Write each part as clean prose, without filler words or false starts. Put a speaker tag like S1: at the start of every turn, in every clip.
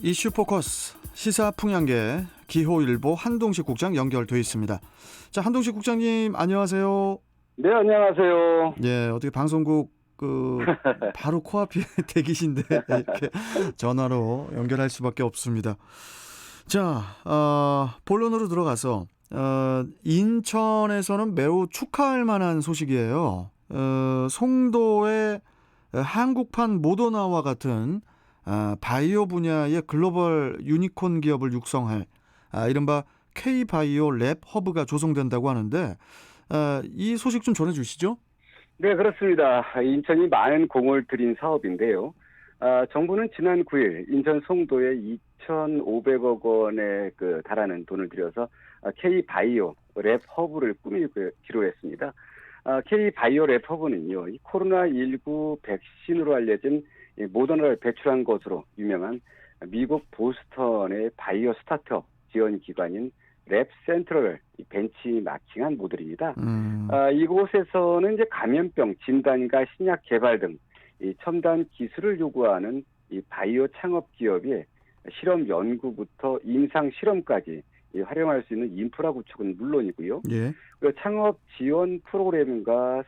S1: 이슈 포커스 시사 풍향계 기호일보 한동식 국장 연결돼 있습니다. 자, 한동식 국장님 안녕하세요.
S2: 네, 안녕하세요.
S1: 예, 어떻게 방송국 바로 코앞에 대기신데 이렇게 전화로 연결할 수밖에 없습니다. 자, 본론으로 들어가서 인천에서는 매우 축하할 만한 소식이에요. 송도의 한국판 모더나와 같은 바이오 분야의 글로벌 유니콘 기업을 육성할 이른바 K-바이오 랩 허브가 조성된다고 하는데 이 소식 좀 전해주시죠.
S2: 네, 그렇습니다. 인천이 많은 공을 들인 사업인데요. 정부는 지난 9일 인천 송도에 2,500억 원에 달하는 돈을 들여서 K-바이오 랩 허브를 꾸미기로 했습니다. K-바이오 랩 허브는요, 이 코로나19 백신으로 알려진 이 모더나를 배출한 것으로 유명한 미국 보스턴의 바이오 스타트업 지원 기관인 랩 센트럴을 벤치마킹한 모델입니다. 이곳에서는 이제 감염병 진단과 신약 개발 등 이 첨단 기술을 요구하는 이 바이오 창업 기업이 실험 연구부터 임상 실험까지 활용할 수 있는 인프라 구축은 물론이고요.
S1: 예.
S2: 창업 지원 프로그램과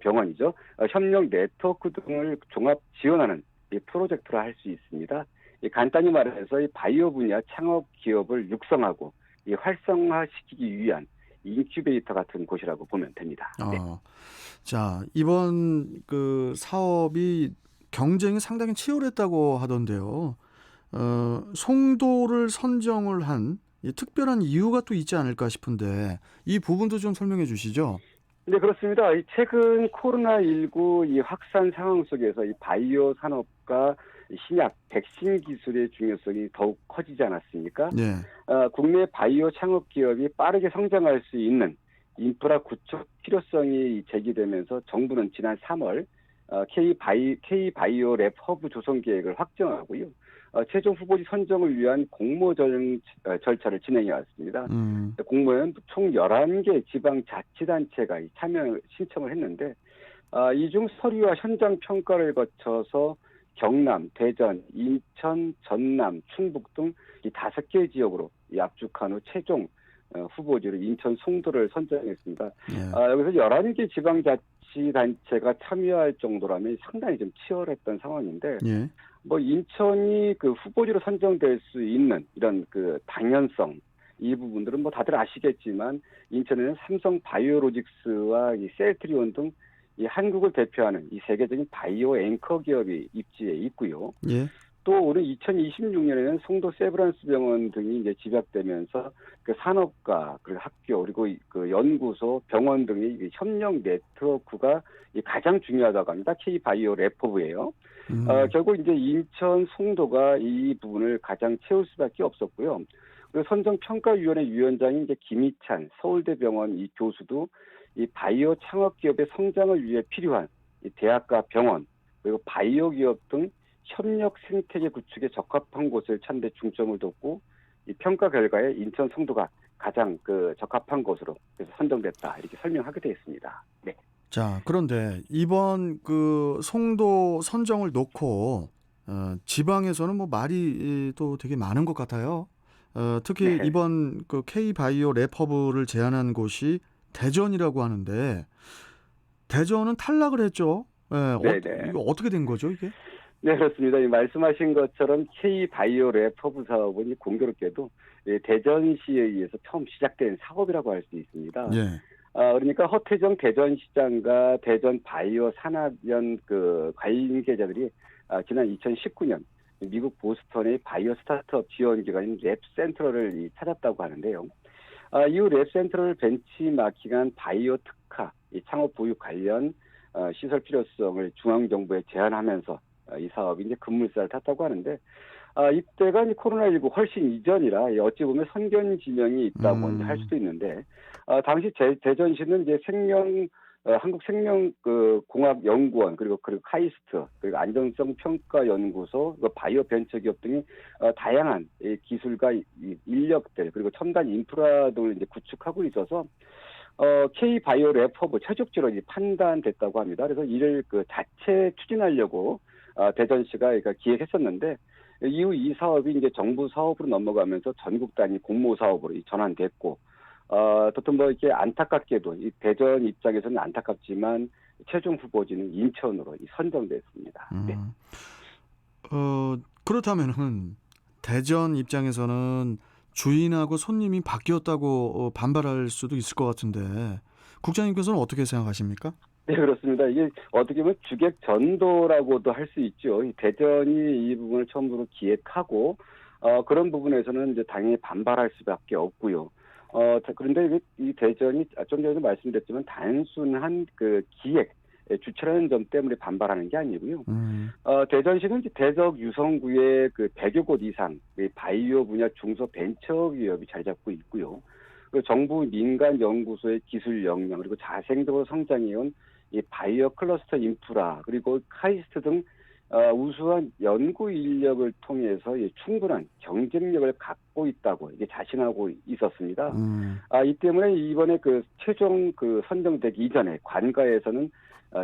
S2: 병원이죠. 협력 네트워크 등을 종합 지원하는 이 프로젝트로 할 수 있습니다. 간단히 말해서 이 바이오 분야 창업 기업을 육성하고 이 활성화시키기 위한 인큐베이터 같은 곳이라고 보면 됩니다. 네.
S1: 자, 이번 사업이 경쟁이 상당히 치열했다고 하던데요. 송도를 선정을 한 특별한 이유가 또 있지 않을까 싶은데 이 부분도 좀 설명해 주시죠.
S2: 네, 그렇습니다. 최근 코로나19 이 확산 상황 속에서 이 바이오 산업과 신약, 백신 기술의 중요성이 더욱 커지지 않았습니까?
S1: 네.
S2: 국내 바이오 창업 기업이 빠르게 성장할 수 있는 인프라 구축 필요성이 제기되면서 정부는 지난 3월 K-바이오 랩 허브 조성 계획을 확정하고요. 최종 후보지 선정을 위한 공모 절차를 진행해 왔습니다. 공모에는 총 11개 지방자치단체가 참여 신청을 했는데 이 중 서류와 현장 평가를 거쳐서 경남, 대전, 인천, 전남, 충북 등 이 5개 지역으로 압축한 후 최종 후보지로 인천 송도를 선정했습니다. 여기서 11개 지방자치단체가 참여할 정도라면 상당히 좀 치열했던 상황인데
S1: 예.
S2: 인천이 후보지로 선정될 수 있는 이런 당연성 이 부분들은 다들 아시겠지만 인천에는 삼성 바이오로직스와 이 셀트리온 등 이 한국을 대표하는 이 세계적인 바이오 앵커 기업이 입지해 있고요.
S1: 예.
S2: 또 올해 2026년에는 송도 세브란스 병원 등이 이제 집약되면서 산업과 그리고 학교 그리고 연구소, 병원 등의 협력 네트워크가 가장 중요하다고 합니다. K-바이오 랩허브예요. 결국 이제 인천 송도가 이 부분을 가장 채울 수밖에 없었고요. 그리고 선정평가위원회 위원장인 이제 김희찬 서울대병원 이 교수도 이 바이오 창업 기업의 성장을 위해 필요한 이 대학과 병원 그리고 바이오 기업 등 협력 생태계 구축에 적합한 곳을 찾는 데 중점을 뒀고 이 평가 결과에 인천 송도가 가장 적합한 곳으로 그래서 선정됐다 이렇게 설명하게 되어 있습니다. 네.
S1: 자, 그런데 이번 송도 선정을 놓고 지방에서는 말이 또 되게 많은 것 같아요. 특히
S2: 네.
S1: 이번 K-바이오 랩허브를 제안한 곳이 대전이라고 하는데 대전은 탈락을 했죠.
S2: 네네.
S1: 이거 어떻게 된 거죠, 이게?
S2: 네, 그렇습니다. 말씀하신 것처럼 K-바이오 랩허브 사업은 공교롭게도 대전시에 의해서 처음 시작된 사업이라고 할 수 있습니다.
S1: 예.
S2: 그러니까 허태정 대전시장과 대전 바이오 산업연 관계자들이 지난 2019년 미국 보스턴의 바이오 스타트업 지원 기관인 랩 센트럴을 찾았다고 하는데요. 이후 랩 센트럴 벤치마킹한 바이오 특화, 창업 보육 관련 시설 필요성을 중앙정부에 제안하면서 이 사업이 이제 급물살을 탔다고 하는데 이때가 코로나19 훨씬 이전이라 어찌 보면 선견 지명이 있다고 이제 할 수도 있는데 당시 대전시는 이제 한국생명공학연구원 그리고 카이스트 그리고 안전성평가연구소 바이오 벤처기업 등이 다양한 기술과 인력들 그리고 첨단 인프라 등을 이제 구축하고 있어서 K-바이오 랩허브 최적지로 판단됐다고 합니다. 그래서 이를 자체 추진하려고 대전시가 기획했었는데 이후 이 사업이 이제 정부 사업으로 넘어가면서 전국 단위 공모 사업으로 전환됐고, 어떤 뭐 이렇게 안타깝게도 이 대전 입장에서는 안타깝지만 최종 후보지는 인천으로 선정됐습니다. 네.
S1: 그렇다면은 대전 입장에서는 주인하고 손님이 바뀌었다고 반발할 수도 있을 것 같은데 국장님께서는 어떻게 생각하십니까?
S2: 네, 그렇습니다. 이게 어떻게 보면 주객 전도라고도 할 수 있죠. 이 대전이 이 부분을 처음으로 기획하고, 그런 부분에서는 이제 당연히 반발할 수밖에 없고요. 그런데 이 대전이 좀 전에도 말씀드렸지만 단순한 그 기획, 주체라는 점 때문에 반발하는 게 아니고요. 대전시는 이제 대적 유성구의 그 100여 곳 이상 이 바이오 분야 중소 벤처 기업이 자리 잡고 있고요. 그 정부 민간 연구소의 기술 역량 그리고 자생적으로 성장해온 이 바이오 클러스터 인프라 그리고 카이스트 등 우수한 연구 인력을 통해서 충분한 경쟁력을 갖고 있다고 이게 자신하고 있었습니다. 이 때문에 이번에 그 최종 그 선정되기 이전에 관가에서는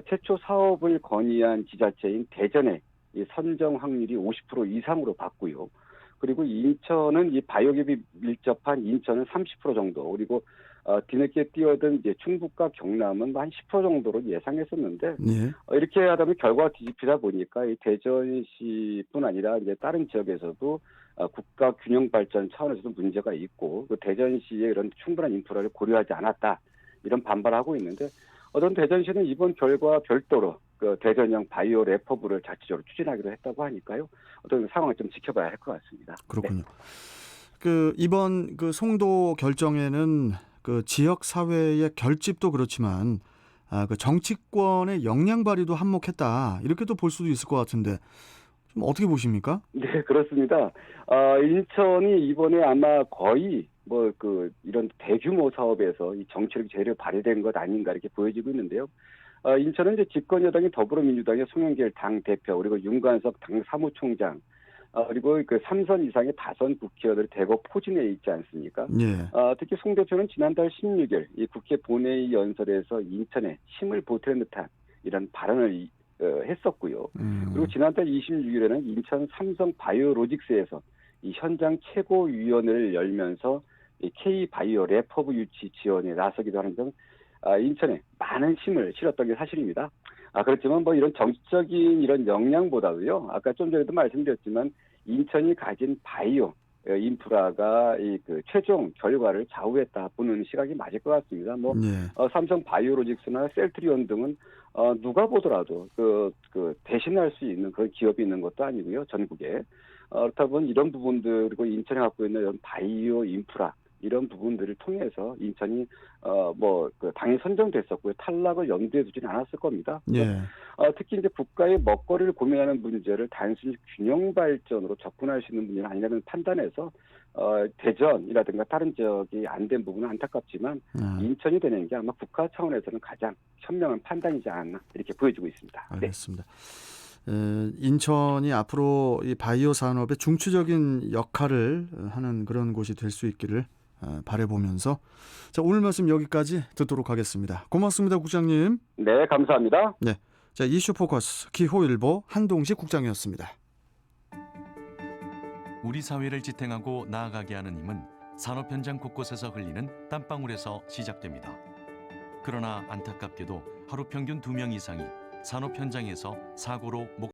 S2: 최초 사업을 건의한 지자체인 대전의 이 선정 확률이 50% 이상으로 봤고요. 그리고 인천은 이 바이오기업이 밀접한 인천은 30% 정도, 그리고 뒤늦게 뛰어든 이제 충북과 경남은 한 10% 정도로 예상했었는데,
S1: 예.
S2: 이렇게 하다 보면 결과가 뒤집히다 보니까 이 대전시뿐 아니라 이제 다른 지역에서도 국가 균형 발전 차원에서도 문제가 있고, 그 대전시의 이런 충분한 인프라를 고려하지 않았다 이런 반발하고 있는데, 어떤 대전시는 이번 결과와 별도로 그 대전형 바이오 래퍼블을 자체적으로 추진하기로 했다고 하니까요. 어떤 상황을 좀 지켜봐야 할 것 같습니다.
S1: 그렇군요. 그 이번 그 송도 결정에는 그 지역 사회의 결집도 그렇지만 그 정치권의 역량 발휘도 한몫했다 이렇게도 볼 수도 있을 것 같은데 좀 어떻게 보십니까?
S2: 네, 그렇습니다. 인천이 이번에 아마 거의 뭐 이런 대규모 사업에서 이 정치력이 제대로 발휘된 것 아닌가 이렇게 보여지고 있는데요. 인천은 이제 집권 여당이 더불어민주당의 송영길 당 대표 그리고 윤관석 당 사무총장 그리고 그 3선 이상의 다선 국회의원들이 대거 포진해 있지 않습니까?
S1: 예.
S2: 특히 송 대표는 지난달 16일 이 국회 본회의 연설에서 인천에 힘을 보태는 듯한 이런 발언을 했었고요. 그리고 지난달 26일에는 인천 삼성 바이오로직스에서 이 현장 최고위원회를 열면서 이 K-바이오 래퍼브 유치 지원에 나서기도 하는 등 인천에 많은 힘을 실었던 게 사실입니다. 그렇지만 뭐 이런 정치적인 이런 역량보다도요. 아까 좀 전에도 말씀드렸지만 인천이 가진 바이오 인프라가 그 최종 결과를 좌우했다 보는 시각이 맞을 것 같습니다.
S1: 예.
S2: 삼성 바이오로직스나 셀트리온 등은 누가 보더라도 대신할 수 있는 그런 기업이 있는 것도 아니고요. 전국에. 그렇다 보니 이런 부분들 그리고 인천이 갖고 있는 이런 바이오 인프라 이런 부분들을 통해서 인천이 당이 선정됐었고요. 탈락을 염두에 두지는 않았을 겁니다.
S1: 예.
S2: 특히 이제 국가의 먹거리를 고민하는 문제를 단순히 균형 발전으로 접근할 수 있는 문제는 아니라는 판단에서 대전이라든가 다른 지역이 안 된 부분은 안타깝지만 인천이 되는 게 아마 국가 차원에서는 가장 현명한 판단이지 않나 이렇게 보여지고 있습니다.
S1: 알겠습니다. 인천이 앞으로 이 바이오 산업의 중추적인 역할을 하는 그런 곳이 될 수 있기를 바라보면서 자, 오늘 말씀 여기까지 듣도록 하겠습니다. 고맙습니다, 국장님.
S2: 네, 감사합니다.
S1: 네, 자 이슈 포커스 기호일보 한동식 국장이었습니다.
S3: 우리 사회를 지탱하고 나아가게 하는 힘은 산업 현장 곳곳에서 흘리는 땀방울에서 시작됩니다. 그러나 안타깝게도 하루 평균 2명 이상이 산업 현장에서 사고로